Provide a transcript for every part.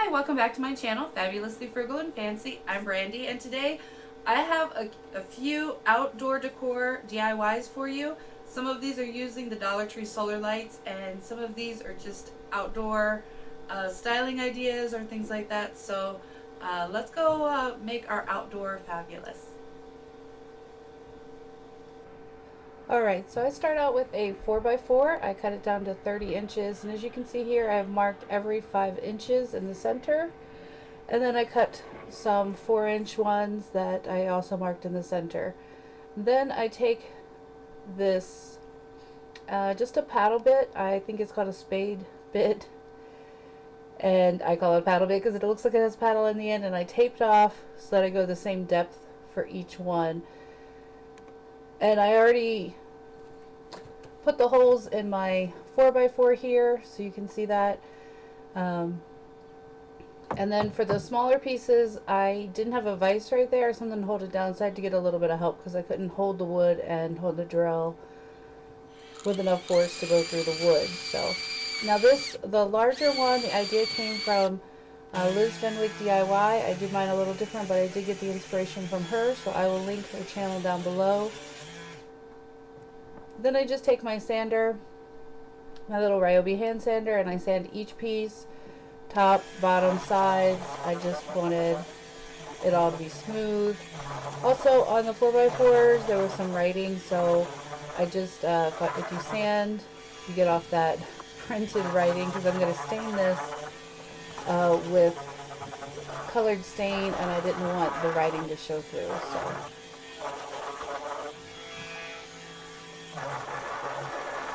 Hi, welcome back to my channel, Fabulously Frugal and Fancy. I'm Brandy, and today I have a few outdoor decor DIYs for you. Some of these are using the Dollar Tree solar lights, and some of these are just outdoor styling ideas or things like that. So let's go make our outdoor fabulous. Alright, so I start out with a 4x4. I cut it down to 30 inches, and as you can see here, I've marked every 5 inches in the center. And then I cut some 4-inch ones that I also marked in the center. Then I take this, just a paddle bit. I think it's called a spade bit. And I call it a paddle bit because it looks like it has paddle in the end. And I taped off so that I go the same depth for each one. And I already put the holes in my 4x4 here so you can see that. And then for the smaller pieces, I didn't have a vise right there or something to hold it down, so I had to get a little bit of help because I couldn't hold the wood and hold the drill with enough force to go through the wood. So now the larger one, the idea came from Liz Fenwick DIY. I did mine a little different, but I did get the inspiration from her, so I will link her channel down below. Then I just take my sander, my little Ryobi hand sander, and I sand each piece, top, bottom, sides. I just wanted it all to be smooth. Also on the 4x4s there was some writing, so I just, if you sand, you get off that printed writing, because I'm going to stain this with colored stain, and I didn't want the writing to show through. So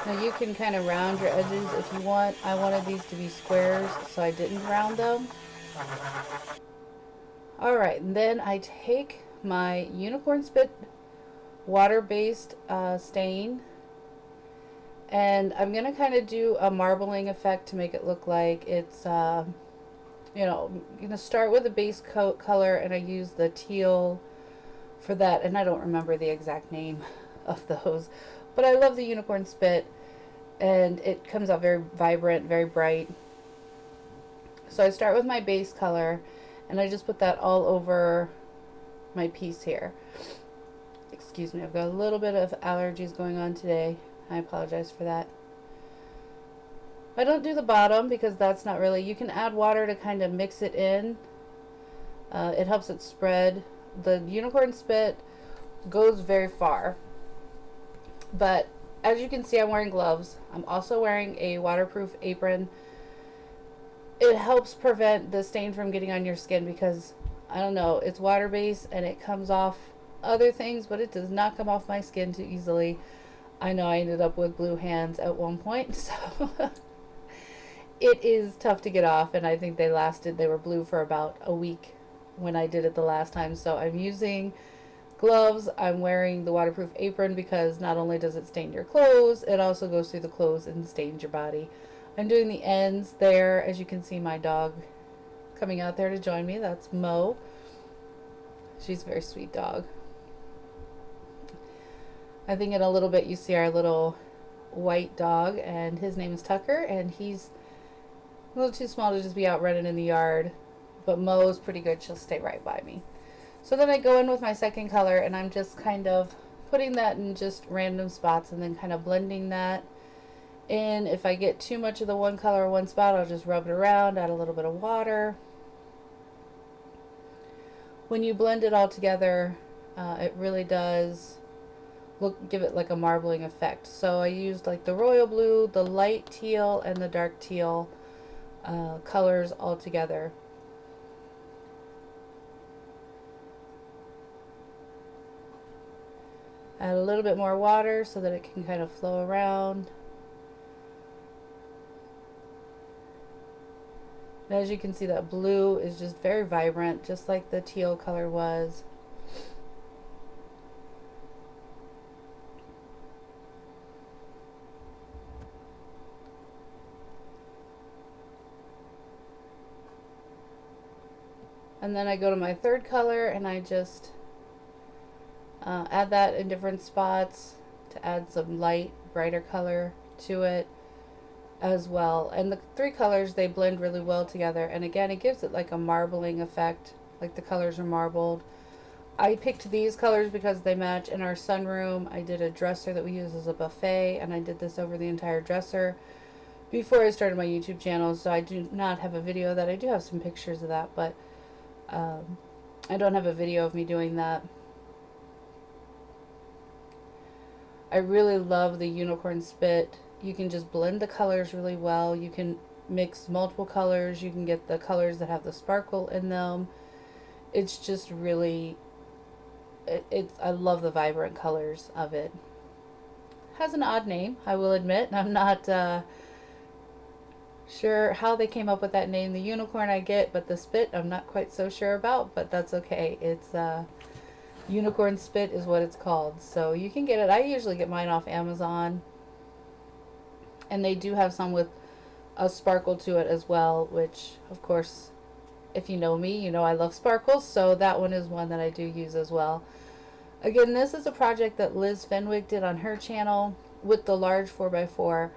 now you can kind of round your edges if you want. I wanted these to be squares, so I didn't round them. Alright, and then I take my Unicorn Spit water-based stain, and I'm going to kind of do a marbling effect to make it look like it's, I'm going to start with a base coat color, and I use the teal for that, and I don't remember the exact name of those, but I love the Unicorn Spit, and it comes out very vibrant, very bright. So I start with my base color, and I just put that all over my piece here. Excuse me, I've got a little bit of allergies going on today. I apologize for that. I don't do the bottom because that's not really, you can add water to kind of mix it in. It helps it spread. The Unicorn Spit goes very far. But as you can see, I'm wearing gloves. I'm also wearing a waterproof apron. It helps prevent the stain from getting on your skin because, I don't know, it's water-based and it comes off other things, but it does not come off my skin too easily. I know I ended up with blue hands at one point, so it is tough to get off, and I think they were blue for about a week when I did it the last time. So I'm using gloves. I'm wearing the waterproof apron because not only does it stain your clothes, it also goes through the clothes and stains your body. I'm doing the ends there. As you can see, my dog coming out there to join me. That's Mo. She's a very sweet dog. I think in a little bit you see our little white dog, and his name is Tucker, and he's a little too small to just be out running in the yard, but Mo's pretty good. She'll stay right by me. So then I go in with my second color, and I'm just kind of putting that in just random spots and then kind of blending that in. If I get too much of the one color or one spot, I'll just rub it around, add a little bit of water. When you blend it all together, it really does give it like a marbling effect. So I used like the royal blue, the light teal, and the dark teal colors all together. Add a little bit more water so that it can kind of flow around. And as you can see, that blue is just very vibrant, just like the teal color was. And then I go to my third color, and I just add that in different spots to add some light, brighter color to it. as well. And the three colors, they blend really well together. And again, it gives it like a marbling effect, like the colors are marbled. I picked these colors because they match in our sunroom. I did a dresser that we use as a buffet, and I did this over the entire dresser before I started my YouTube channel. So I do not have a video of that. I do have some pictures of that, but I don't have a video of me doing that. I really love the unicorn spit. You can just blend the colors really well. You can mix multiple colors. You can get the colors that have the sparkle in them. It's just really, I love the vibrant colors of it. Has an odd name, I will admit. I'm not sure how they came up with that name. The unicorn I get, but the spit I'm not quite so sure about, but that's okay. It's unicorn spit is what it's called. So you can get it. I usually get mine off Amazon. And they do have some with a sparkle to it as well, which of course, if you know me, you know I love sparkles, so that one is one that I do use as well. Again, this is a project that Liz Fenwick did on her channel with the large 4x4.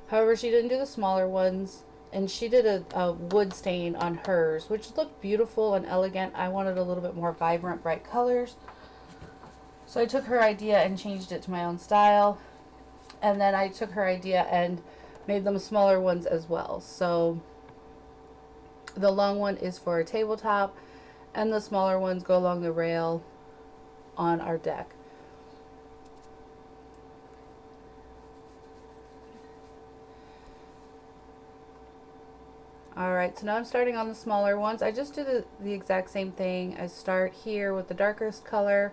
However, she didn't do the smaller ones, and she did a wood stain on hers, which looked beautiful and elegant. I wanted a little bit more vibrant, bright colors. So I took her idea and changed it to my own style. And then I took her idea and made them smaller ones as well. So the long one is for a tabletop, and the smaller ones go along the rail on our deck. Alright, so now I'm starting on the smaller ones. I just do the exact same thing. I start here with the darkest color,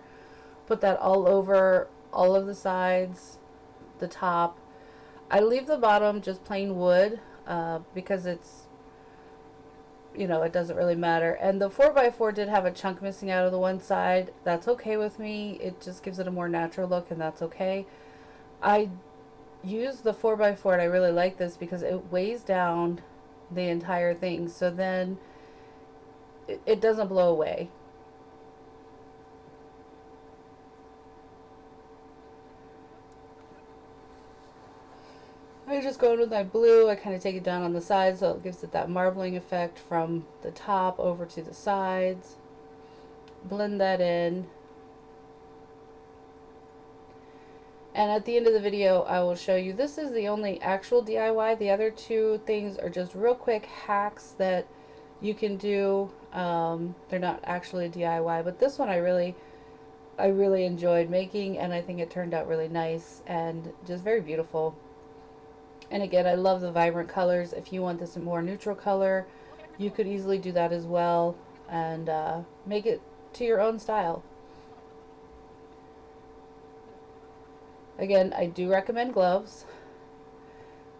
put that all over all of the sides, the top. I leave the bottom just plain wood because it's, you know, it doesn't really matter. And the 4x4 did have a chunk missing out of the one side. That's okay with me. It just gives it a more natural look, and that's okay. I use the 4x4, and I really like this because it weighs down the entire thing, so then it doesn't blow away. I just go in with my blue. I kind of take it down on the sides so it gives it that marbling effect from the top over to the sides. Blend that in. And at the end of the video, I will show you, this is the only actual DIY. The other two things are just real quick hacks that you can do. They're not actually DIY, but this one I really enjoyed making, and I think it turned out really nice and just very beautiful. And again, I love the vibrant colors. If you want this a more neutral color, you could easily do that as well and make it to your own style. Again, I do recommend gloves.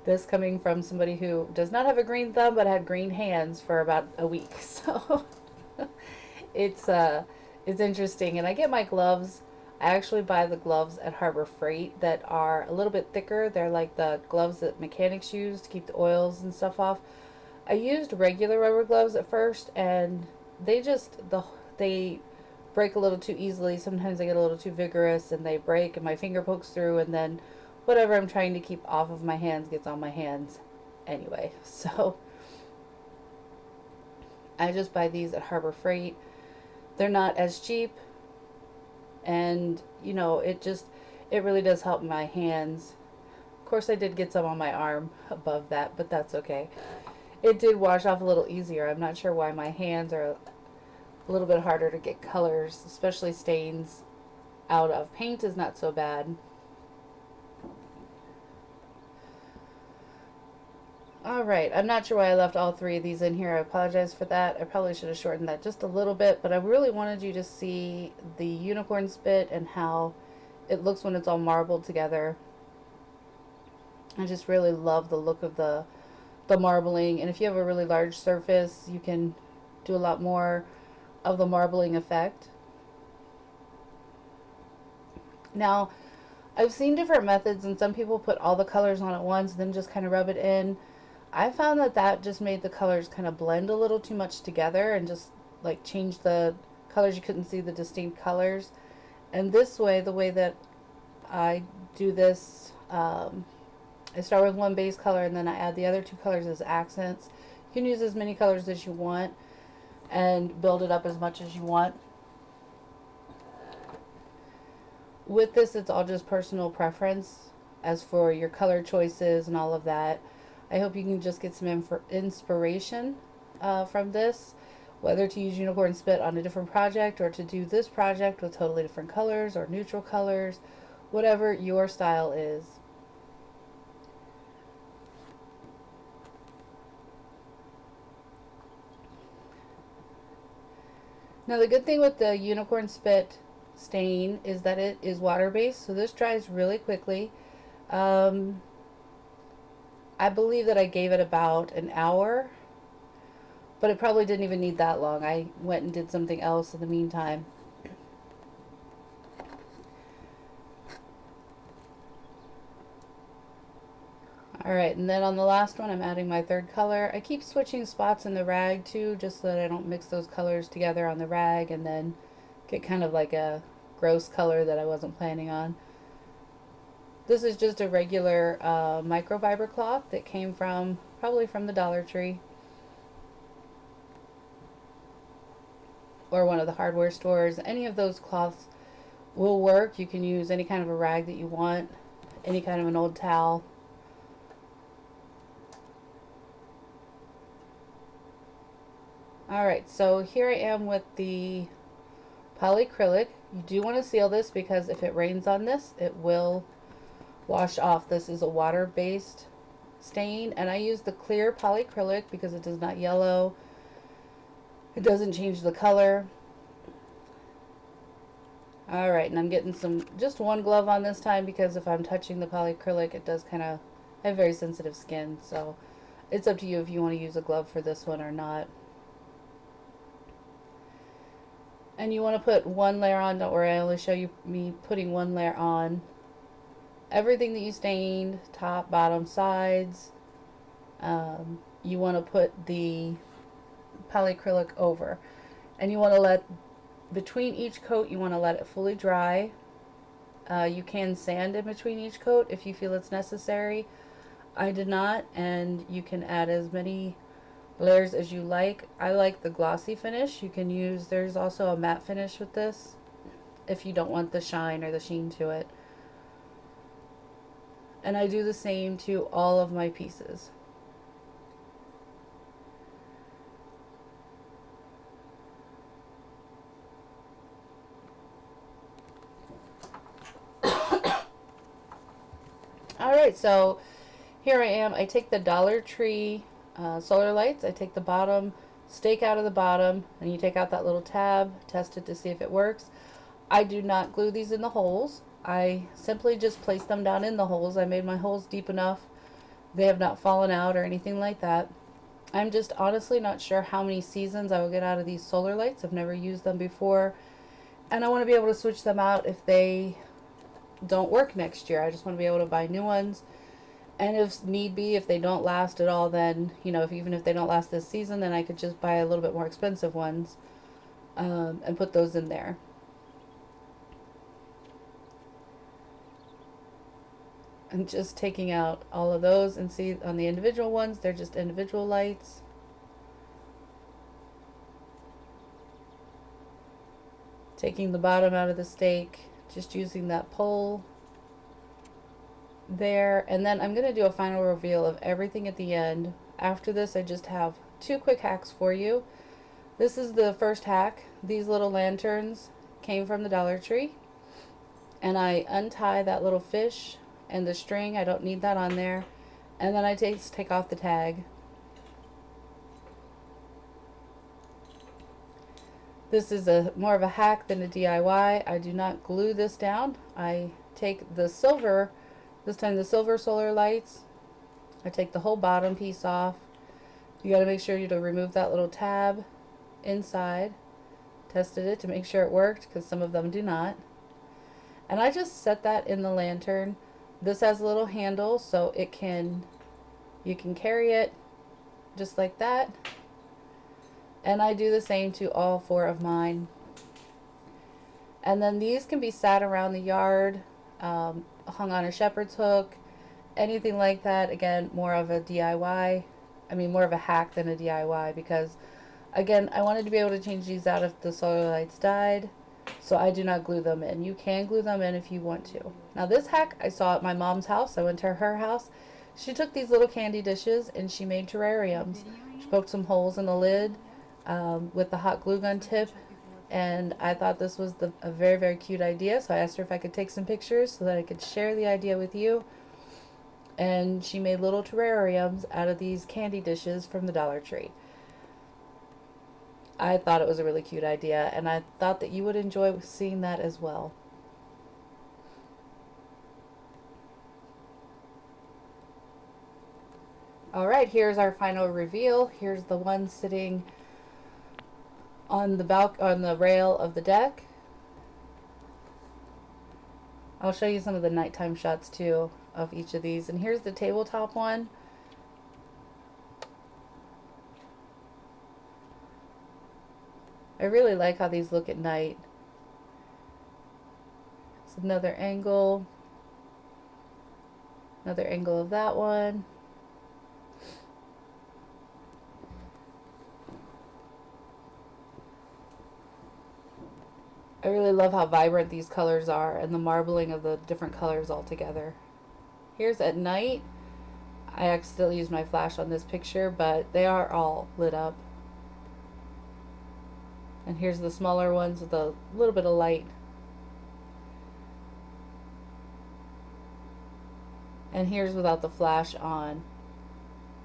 This coming from somebody who does not have a green thumb but had green hands for about a week. So it's interesting. And I get my gloves. I actually buy the gloves at Harbor Freight that are a little bit thicker. They're like the gloves that mechanics use to keep the oils and stuff off. I used regular rubber gloves at first, and they break a little too easily. Sometimes they get a little too vigorous and they break, and my finger pokes through, and then whatever I'm trying to keep off of my hands gets on my hands anyway. So I just buy these at Harbor Freight. They're not as cheap, and you know, it really does help my hands. Of course, I did get some on my arm above that, but that's okay. It did wash off a little easier. I'm not sure why my hands are a little bit harder to get colors, especially stains, out of. Paint is not so bad. Alright, I'm not sure why I left all three of these in here. I apologize for that. I probably should have shortened that just a little bit, but I really wanted you to see the unicorn spit and how it looks when it's all marbled together. I just really love the look of the marbling, and if you have a really large surface, you can do a lot more of the marbling effect. Now, I've seen different methods, and some people put all the colors on at once, then just kind of rub it in. I found that just made the colors kind of blend a little too much together and just like change the colors. You couldn't see the distinct colors. And this way, the way that I do this, I start with one base color and then I add the other two colors as accents. You can use as many colors as you want and build it up as much as you want. With this, it's all just personal preference as for your color choices and all of that. I hope you can just get some inspiration from this, whether to use unicorn spit on a different project or to do this project with totally different colors or neutral colors, whatever your style is. Now the good thing with the unicorn spit stain is that it is water based, so this dries really quickly. Um, I believe that I gave it about an hour, but it probably didn't even need that long. I went and did something else in the meantime. Alright, and then on the last one I'm adding my third color. I keep switching spots in the rag too, just so that I don't mix those colors together on the rag and then get kind of like a gross color that I wasn't planning on. This is just a regular microfiber cloth that came from, probably from the Dollar Tree or one of the hardware stores. Any of those cloths will work. You can use any kind of a rag that you want, any kind of an old towel. Alright, so here I am with the polyacrylic. You do want to seal this because if it rains on this, it will wash off. This is a water-based stain, and I use the clear polyacrylic because it does not yellow. It doesn't change the color. Alright, and I'm getting just one glove on this time because if I'm touching the polyacrylic, it does kind of, I have very sensitive skin, so it's up to you if you want to use a glove for this one or not. And you want to put one layer on, don't worry, I only show you me putting one layer on. Everything that you stained, top, bottom, sides, you want to put the polyacrylic over. And you want to let, between each coat, you want to let it fully dry. You can sand in between each coat if you feel it's necessary. I did not, and you can add as many layers as you like. I like the glossy finish. You can use, there's also a matte finish with this if you don't want the shine or the sheen to it. And I do the same to all of my pieces. Alright, so here I am. I take the Dollar Tree solar lights. I take the bottom, stake out of the bottom, and you take out that little tab, test it to see if it works. I do not glue these in the holes. I simply just place them down in the holes. I made my holes deep enough. They have not fallen out or anything like that. I'm just honestly not sure how many seasons I will get out of these solar lights. I've never used them before, and I want to be able to switch them out if they don't work next year. I just want to be able to buy new ones. And if need be, if they don't last at all, then, you know, even if they don't last this season, then I could just buy a little bit more expensive ones and put those in there. And just taking out all of those, and see on the individual ones, they're just individual lights. Taking the bottom out of the stake, just using that pole there, and then I'm going to do a final reveal of everything at the end. After this, I just have two quick hacks for you. This is the first hack. These little lanterns came from the Dollar Tree, and I untie that little fish and the string. I don't need that on there, and then I take off the tag. This is more of a hack than a DIY. I do not glue this down. I take the silver, this time the silver solar lights, I take the whole bottom piece off. You got to make sure you remove that little tab inside. Tested it to make sure it worked because some of them do not. And I just set that in the lantern. This has a little handle so you can carry it just like that. And I do the same to all four of mine. And then these can be sat around the yard, hung on a shepherd's hook. anything like that, again, more of a DIY. I mean, more of a hack than a DIY because, again, I wanted to be able to change these out if the solar lights died. So I do not glue them in. You can glue them in if you want to. Now this hack I saw at my mom's house. I went to her house. She took these little candy dishes and she made terrariums. She poked some holes in the lid with the hot glue gun tip, and I thought this was a very, very cute idea. So I asked her if I could take some pictures so that I could share the idea with you. And she made little terrariums out of these candy dishes from the Dollar Tree. I thought it was a really cute idea, and I thought that you would enjoy seeing that as well. All right, here's our final reveal. Here's the one sitting on the rail of the deck. I'll show you some of the nighttime shots too of each of these. And here's the tabletop one. I really like how these look at night. It's another angle of that one. I really love how vibrant these colors are and the marbling of the different colors all together. Here's at night. I accidentally used my flash on this picture, but they are all lit up. And here's the smaller ones with a little bit of light. And here's without the flash on.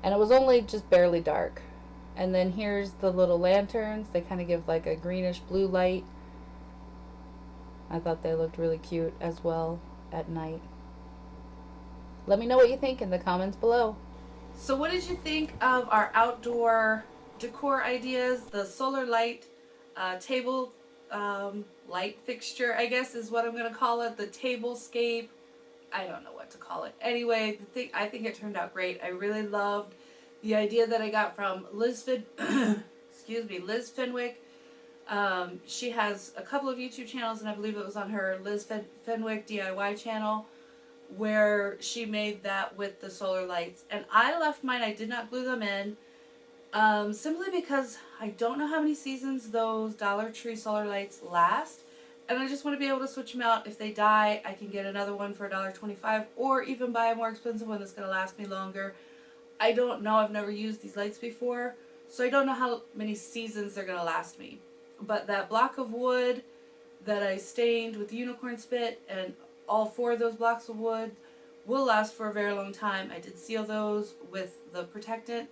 And it was only just barely dark. And then here's the little lanterns. They kind of give like a greenish blue light. I thought they looked really cute as well at night. Let me know what you think in the comments below. So what did you think of our outdoor decor ideas? The solar light table light fixture, I guess is what I'm going to call it. The tablescape. I don't know what to call it. Anyway, I think it turned out great. I really loved the idea that I got from Liz Fenwick. She has a couple of YouTube channels, and I believe it was on her Liz Fenwick DIY channel, where she made that with the solar lights. And I left mine, I did not glue them in, simply because I don't know how many seasons those Dollar Tree solar lights last. And I just want to be able to switch them out. If they die, I can get another one for $1.25, or even buy a more expensive one that's going to last me longer. I don't know, I've never used these lights before, so I don't know how many seasons they're going to last me. But that block of wood that I stained with unicorn spit, and all 4 of those blocks of wood will last for a very long time. I did seal those with the protectant.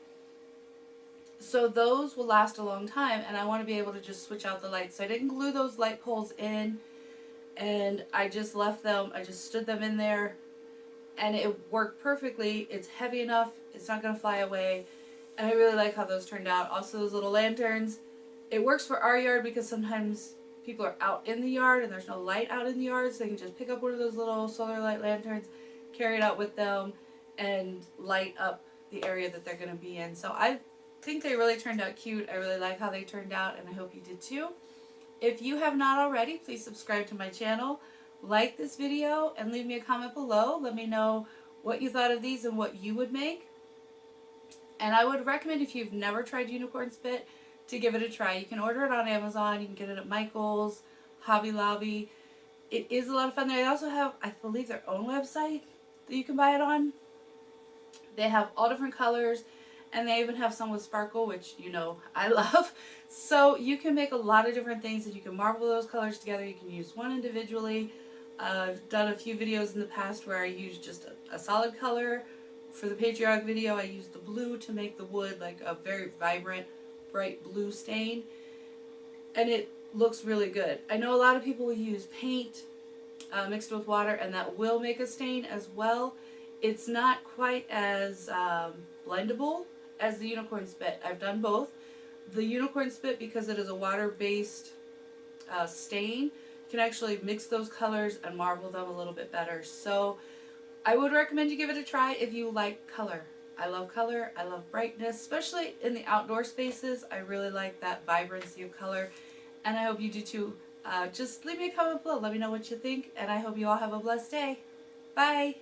So those will last a long time, and I want to be able to just switch out the lights. So I didn't glue those light poles in, and I just left them, I just stood them in there, and it worked perfectly. It's heavy enough, it's not going to fly away, and I really like how those turned out. Also, those little lanterns, it works for our yard because sometimes people are out in the yard and there's no light out in the yard, so they can just pick up one of those little solar light lanterns, carry it out with them, and light up the area that they're going to be in. So I think they really turned out cute. I really like how they turned out, and I hope you did too. If you have not already, please subscribe to my channel, like this video, and leave me a comment below. Let me know what you thought of these and what you would make. And I would recommend, if you've never tried unicorn spit, to give it a try. You can order it on Amazon. You can get it at Michael's, Hobby Lobby. It is a lot of fun. They also have, I believe, their own website that you can buy it on. They have all different colors, and they even have some with sparkle, which you know I love. So you can make a lot of different things, and you can marble those colors together. You can use one individually. I've done a few videos in the past where I used just a solid color. For the patriotic video, I used the blue to make the wood like a very vibrant, bright blue stain, and it looks really good. I know a lot of people use paint mixed with water, and that will make a stain as well. It's not quite as blendable as the unicorn spit. I've done both. The unicorn spit, because it is a water-based stain, can actually mix those colors and marble them a little bit better. So I would recommend you give it a try if you like color. I love color. I love brightness, especially in the outdoor spaces. I really like that vibrancy of color, and I hope you do too. Just leave me a comment below. Let me know what you think, and I hope you all have a blessed day. Bye!